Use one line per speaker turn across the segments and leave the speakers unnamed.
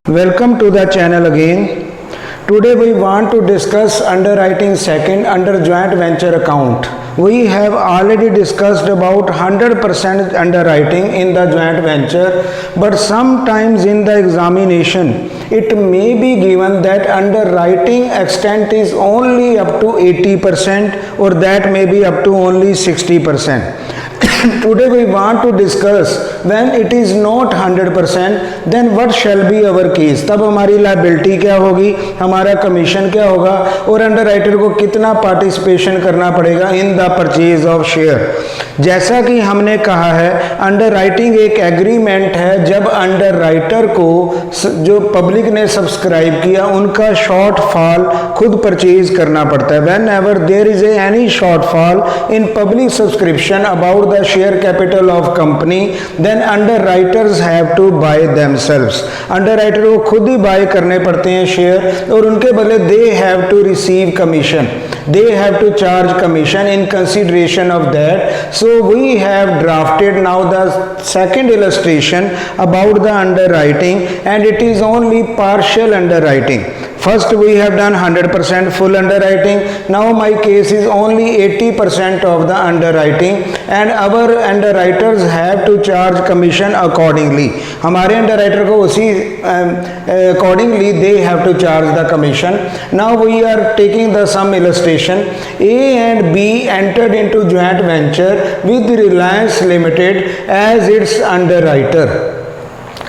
Welcome to the channel again. Today we want to discuss underwriting second under joint venture account. We have already discussed about 100% underwriting in the joint venture, but sometimes in the examination it may be given that underwriting extent is only up to 80% or that may be up to only 60%. Today we want to discuss when it is not 100% then what shall be our case. तब हमारी liability क्या होगी, हमारा commission क्या होगा और underwriter को कितना पार्टिसिपेशन करना पड़ेगा in the purchase of share. जैसा कि हमने कहा है अंडरराइटिंग एक एग्रीमेंट है जब अंडरराइटर को जो पब्लिक ने सब्सक्राइब किया उनका शॉर्टफॉल खुद परचेज करना पड़ता है। Whenever there is any shortfall in public subscription about the share capital of company then underwriters have to buy themselves. Underwriter को खुद ही बाय करने पड़ते हैं शेयर और उनके बदले they have to receive commission, they have to charge commission in consideration of that. So we have drafted now the second illustration about the underwriting and it is only partial underwriting. First we have done 100% full underwriting. Now my case is only 80% of the underwriting and our underwriters have to charge commission accordingly. हमारे underwriter को उसी accordingly they have to charge the commission. Now we are taking the some illustration. A and B entered into joint venture with Reliance Limited as its underwriter.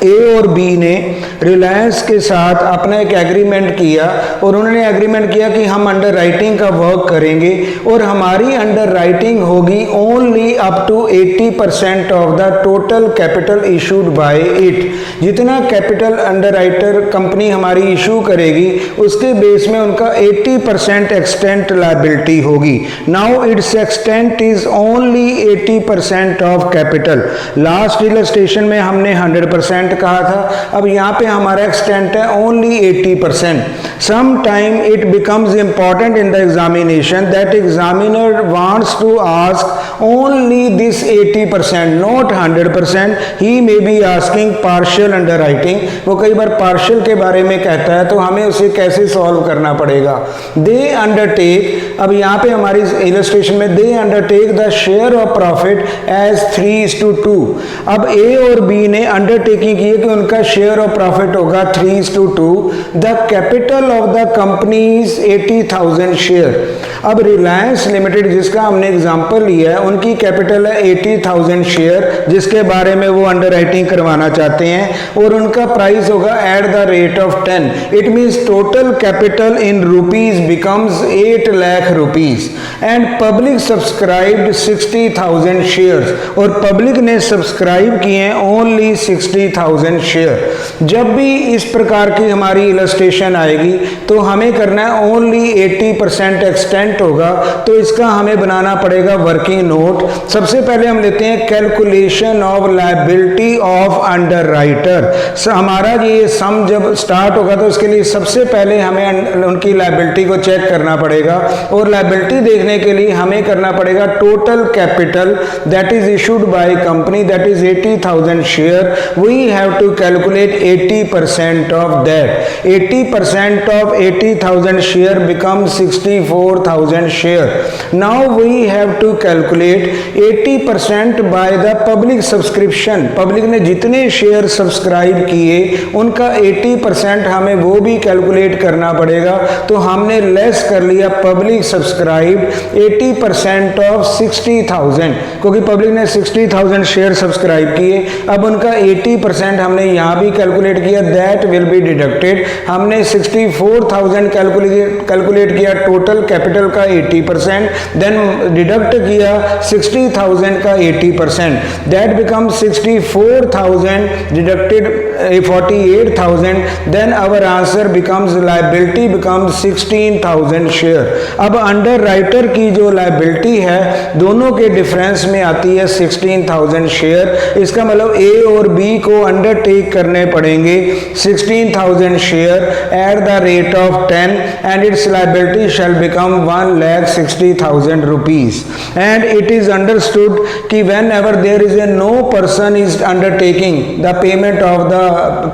ए और B ने रिलायंस के साथ अपना एक agreement किया और उन्होंने एग्रीमेंट किया कि हम अंडरराइटिंग का वर्क करेंगे और हमारी अंडरराइटिंग होगी only up to 80% of the total capital issued by it. जितना कैपिटल अंडरराइटर कंपनी हमारी इशू करेगी उसके बेस में उनका 80% एक्सटेंट लायबिलिटी होगी। Now its extent is only 80% of capital. Last illustration में हमने 100% कहा था, अब यहाँ पे हमारा एक्सटेंट है only 80%। Some time it becomes important in the examination that examiner wants to ask only this 80% not 100%। He may be asking partial underwriting, वो कई बार पार्शियल के बारे में कहता है तो हमें उसे कैसे सॉल्व करना पड़ेगा। दे अंडरटेक, अब यहाँ पे हमारी इलस्ट्रेशन में they undertake the share of profit as 3:2। अब ए और बी ने अंडरटेकिंग की कि उनका शेयर ऑफ प्रॉफिट होगा 3:2। The capital of the company is 80,000 share. अब रिलायंस लिमिटेड जिसका हमने एग्जांपल लिया है उनकी कैपिटल है 80,000 शेयर जिसके बारे में वो अंडरराइटिंग करवाना चाहते हैं और उनका प्राइस होगा eight the rate of 10। It means total capital in rupees becomes 8 lakh rupees and public subscribed 60,000 shares और पब्लिक ने सब्सक्राइब किए हैं ओनली 60,000 शेयर। जब भी इस प्रकार की हमारी इलस्ट्रेशन आएगी तो हमें करना है ओनली 80% एक्सटेंट होगा तो इसका हमें बनाना पड़ेगा वर्किंग नोट। सबसे पहले हम लेते हैं calculation of liability of underwriter. हमारा ये सम जब स्टार्ट होगा तो उसके लिए सबसे पहले हमें उनकी लायबिलिटी को चेक करना पड़ेगा और लायबिलिटी देखने के लिए हमें करना पड़ेगा total capital that is issued by company that is 80,000 share. We have to calculate 80% of that. 80% of 80,000 share becomes 64,000 share. Now we have to calculate 80% by the public subscription. Public ने जितने share subscribe किए उनका 80% हमें वो भी calculate करना पड़ेगा। तो हमने लेस कर लिया पब्लिक सब्सक्राइब 80% ऑफ 60,000 क्योंकि पब्लिक ने 60,000 शेयर सब्सक्राइब किए। अब उनका 80% हमने यहाँ भी कैलकुलेट किया दैट विल बी डिडक्टेड। हमने 64,000 कैलकुलेट किया टोटल कैपिटल का 80%, देन डिडक्ट किया 60,000 का 80%, that become 64,000 deducted 48,000, then our answer becomes liability becomes 16,000 share. अब अंडर राइटर की जो लायबिलिटी है दोनों के डिफरेंस में आती है 16,000 शेयर। इसका मतलब ए और बी को अंडरटेक करने पड़ेंगे 16,000 share at the rate of 10 and its liability shall become 1,60,000 rupees and it is understood कि whenever there is a no person is undertaking the payment of the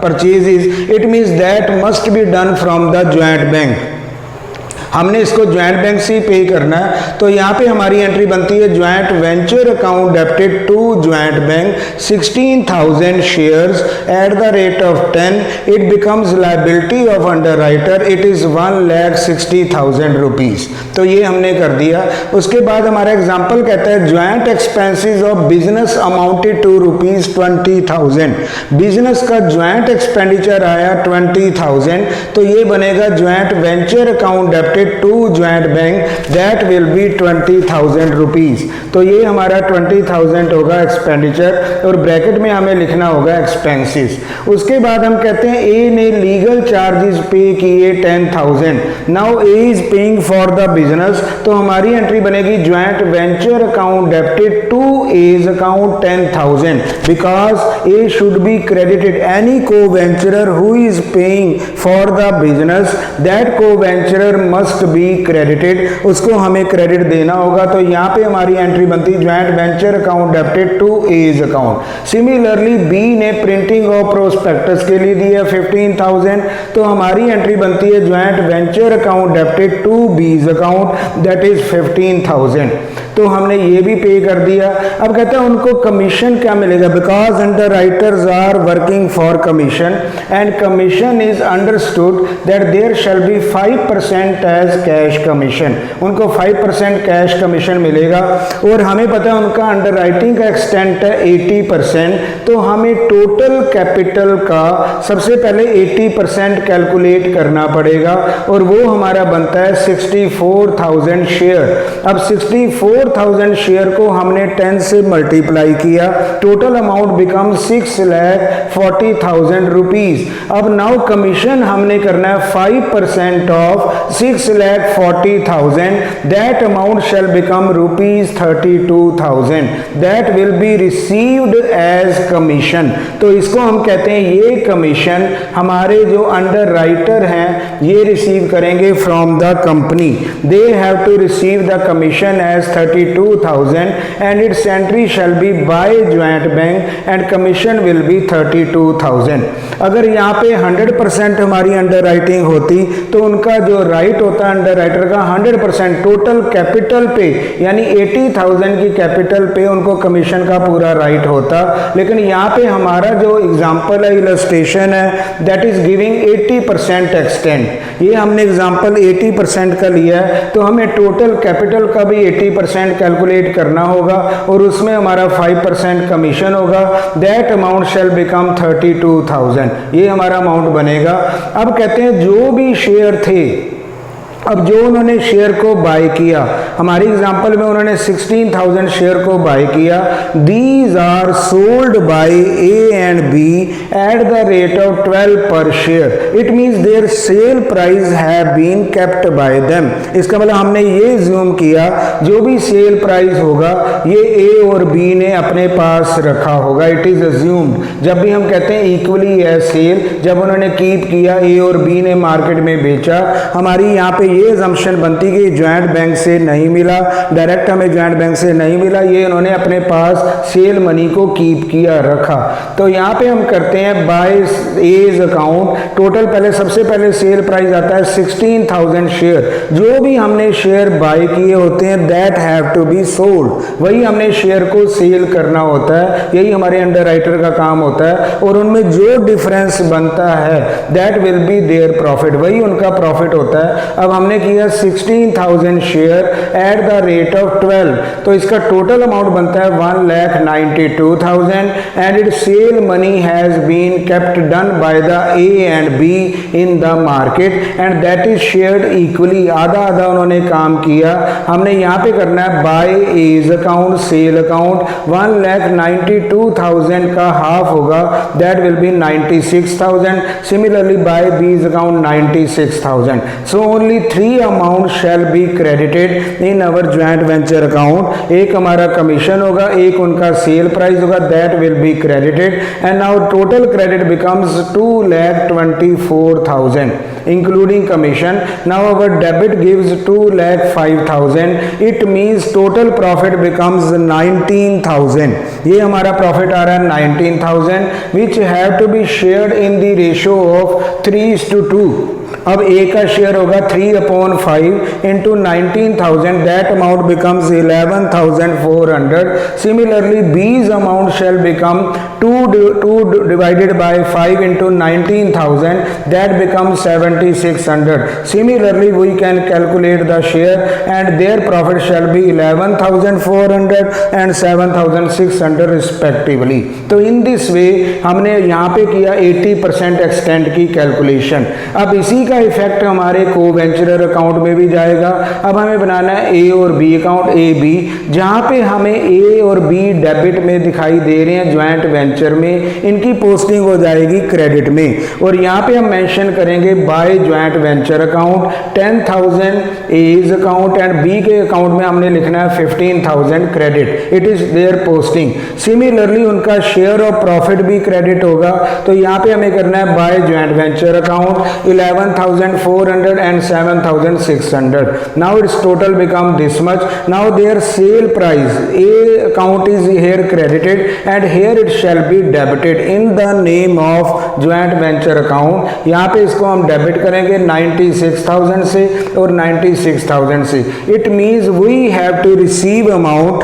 purchases it means that must be done from the joint bank. हमने इसको joint bank से ही पे करना है, तो यहाँ पे हमारी एंट्री बनती है joint venture account debited to joint bank 16,000 shares at the rate of 10 it becomes liability of underwriter it is 1,60,000 rupees. तो ये हमने कर दिया। उसके बाद हमारा एग्जाम्पल कहता है joint expenses of business amounted to ₹20,000। Business का ज्वाइंट एक्सपेंडिचर आया 20,000, तो ये बनेगा joint venture account debited to joint bank that will be 20,000 rupees. तो ये हमारा 20,000 होगा एक्सपेंडिचर और ब्रैकेट में हमें लिखना होगा एक्सपेंसेस। उसके बाद हम कहते हैं ए ने लीगल चार्जेस पे किए 10,000। Now A is paying for the business, तो हमारी एंट्री बनेगी joint venture account debited to A's account 10,000 because A should be credited any co venturer who is paying for the business that co venturer must be credited, उसको हमें credit देना होगा। तो यहाँ पे हमारी एंट्री बनती है joint venture account debited to A's account. Similarly B ने प्रिंटिंग ऑफ प्रोस्पेक्टस के लिए दिया 15,000, तो हमारी एंट्री बनती है joint venture account debited to B's account that is 15,000। तो हमने ये भी पे कर दिया। अब कहते हैं उनको कमीशन क्या मिलेगा, because underwriters are working for commission and commission is understood that there shall be 5% as cash commission. उनको 5% कैश कमीशन मिलेगा और हमें पता है उनका अंडरराइटिंग का एक्सटेंट है 80%, तो हमें टोटल कैपिटल का सबसे पहले 80% कैलकुलेट करना पड़ेगा और वो हमारा बनता है 64,000 शेयर। अब 64,000 शेयर को हमने 10 से मल्टीप्लाई किया, टोटल अमाउंट बिकम 6,40,000 रुपीज। अब नाउ कमीशन हमने करना है 5% of 6,40,000, that amount shall become ₹32,000 that will be received as commission. तो इसको हम कहते हैं ये कमीशन हमारे जो अंडर राइटर हैं ये रिसीव करेंगे from the company. They have to receive the commission as 32,000 and its entry shall be by joint bank and commission will be 32,000। अगर यहाँ पे 100% हमारी अंडर राइटिंग होती तो उनका जो राइट होता है अंडर राइटर का 100% टोटल कैपिटल पे यानी 80,000 की कैपिटल पे उनको कमीशन का पूरा राइट होता। लेकिन यहाँ पे हमारा जो एग्जांपल है इलस्ट्रेशन है दैट इज गिविंग 80% एक्सटेंट। ये हमने एग्जांपल 80% का लिया है तो हमें टोटल कैपिटल का भी 80% कैलकुलेट करना होगा और उसमें हमारा 5% कमीशन होगा। दैट अमाउंट शैल बिकम 32,000, ये हमारा अमाउंट बनेगा। अब कहते हैं जो भी शेयर थे, अब जो उन्होंने शेयर को बाय किया, हमारी एग्जांपल में उन्होंने 16,000 शेयर को बाय किया, these are sold by A and B at the rate of 12 per share. It means their sale price have been kept by them. इसका मतलब हमने ये ज्यूम किया जो भी सेल प्राइस होगा ये ए और बी ने अपने पास रखा होगा। It is assumed. जब भी हम कहते हैं इक्वली एज सेल, जब उन्होंने कीप किया ए और बी ने मार्केट में बेचा, हमारी यहाँ पे ये अजम्पशन बनती कि ज्वाइंट बैंक से नहीं मिला, डायरेक्ट हमें ज्वाइंट बैंक से नहीं मिला, ये इन्होंने अपने पास सेल मनी को कीप किया रखा। तो यहाँ पे हम करते हैं बाय एज अकाउंट। टोटल पहले सबसे पहले सेल प्राइस आता है 16,000 शेयर। जो भी हमने शेयर बाय किए होते हैं that have to be sold, वही हमने शेयर को सेल करना होता है, यही हमारे अंडर राइटर का काम होता है। और उनमें जो डिफरेंस बनता है that will be their profit, वही उनका प्रॉफिट होता है। अब हमने किया 16,000 share at the rate of 12, तो इसका टोटल अमाउंट बनता है 1,92,000 and it sale money has been kept done by the A and B in the market and that is shared equally. आधा आधा उन्होंने काम किया। हमने यहाँ पे करना है by A's account sale account. 1,92,000 का हाफ होगा that will be 96,000। Similarly by B's account 96,000। So only three amount shall be credited in our joint venture account. एक हमारा कमीशन होगा, एक उनका सेल प्राइस होगा, that will be credited and now total credit becomes 2,24,000 including commission. Now our debit gives 2,05,000. It means total profit becomes 19,000. ये हमारा profit आ रहा है 19,000 which have to be shared in the ratio of 3:2. अब ए का share होगा 3/5 into 19,000, that amount becomes 11,400. Similarly B's amount shall become 2 divided by 5 into 19,000, that becomes 7,600. Similarly we can calculate the share and their profit shall be 11,400 and 7,600 respectively. तो in this way हमने यहाँ पे किया 80% extent की calculation. अब इसी का effect हमारे को वेंचरर अकाउंट में भी जाएगा। अब हमें बनाना है ए और बी अकाउंट, ए बी, जहाँ पे हमें ए और बी डेबिट में दिखाई दे रहे हैं ज्वाइंट वेंचर में, इनकी पोस्टिंग हो जाएगी क्रेडिट में। और यहाँ पे हम मेंशन करेंगे by joint venture account 10,000 A's account and B के अकाउंट में हमने लिखना है 15,000 credit, it is their posting. Similarly उनका शेयर ऑफ प्रॉफिट भी क्रेडिट होगा, तो यहाँ पे हमें करना है by joint venture account 11,400 and 7,600. Now its total become this much. Now their sale price A account is here credited and here it shall be debited in the name of joint venture account. यहाँ पे इसको हम debit करेंगे 96,000 से और 96,000 से। It means we have to receive amount,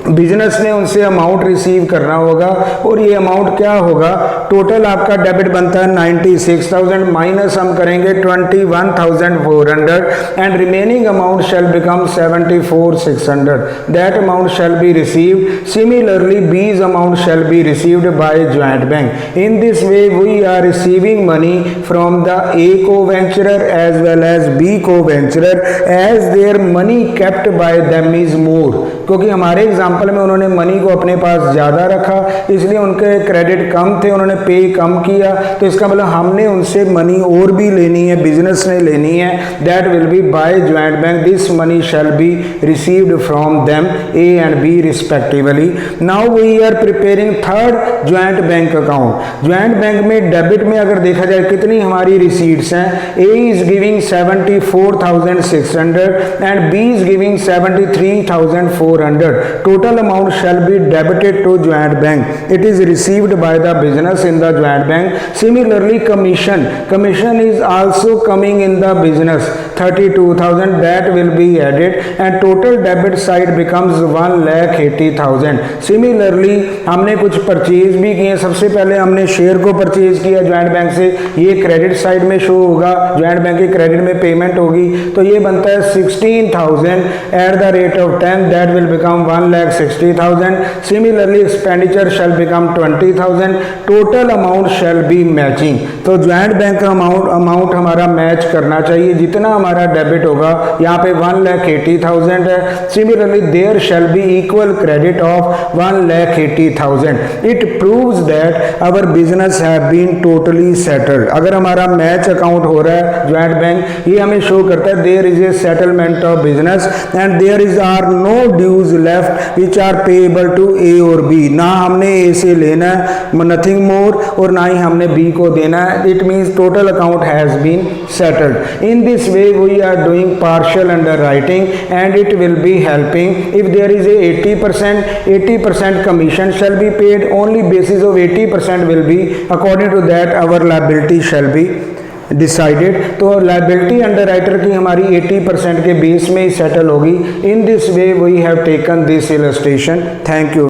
business ने उनसे अमाउंट रिसीव करना होगा और ये अमाउंट क्या होगा, टोटल आपका डेबिट बनता है 96,000 माइनस हम करेंगे 21,400 and remaining amount shall become 74,600, that amount shall be received. Similarly B's amount shall be received by joint bank. In this way we are receiving money from the A co venturer as well as B co venturer as their money kept by them is more, क्योंकि हमारे example में उन्होंने money को अपने पास ज़्यादा रखा इसलिए उनके क्रेडिट कम थे, उन्होंने पे कम किया, तो इसका मतलब हमने उनसे मनी और भी लेनी है, बिजनेस ने लेनी है, that will be by joint bank. This money shall be received from them A and B respectively. Now we are preparing third joint bank account. Joint bank में डेबिट में अगर देखा जाए कितनी हमारी रिसीट्स हैं, A is giving 74,600 and B is giving 73,400. Total amount shall be debited to joint bank. It is received by the business in the joint bank. Similarly, commission is also coming in the business 32,000, that will be added and total debit side becomes 1,80,000. Similarly, हमने कुछ purchase भी किए। सबसे पहले हमने share को purchase किया joint bank से, ये क्रेडिट साइड में शो होगा, ज्वाइंट बैंक के क्रेडिट में पेमेंट होगी, तो ये बनता है 16,000 eight the rate of 10, that will become 1,60,000. Similarly, expenditure shall become 20,000. Total amount shall be matching. तो ज्वाइंट बैंक का अमाउंट हमारा मैच करना चाहिए, जितना हमारा डेबिट होगा यहाँ पे 1,80,000 है। Similarly, there shall be equal credit of 1,80,000. It proves that our business have been totally settled. अगर हमारा मैच अकाउंट हो रहा है ज्वाइंट बैंक, ये हमें शो करता है there is a settlement of business and there is are no dues left which are payable to A और B. ना हमने A से लेना है nothing more और ना ही हमने B को देना है। It means total account has been settled. In this way we are doing partial underwriting and it will be helping. If there is a 80% commission shall be paid, only basis of 80% will be, according to that our liability shall be decided. तो liability underwriter की हमारी 80% के base में ही settle होगी। In this way we have taken this illustration. Thank you.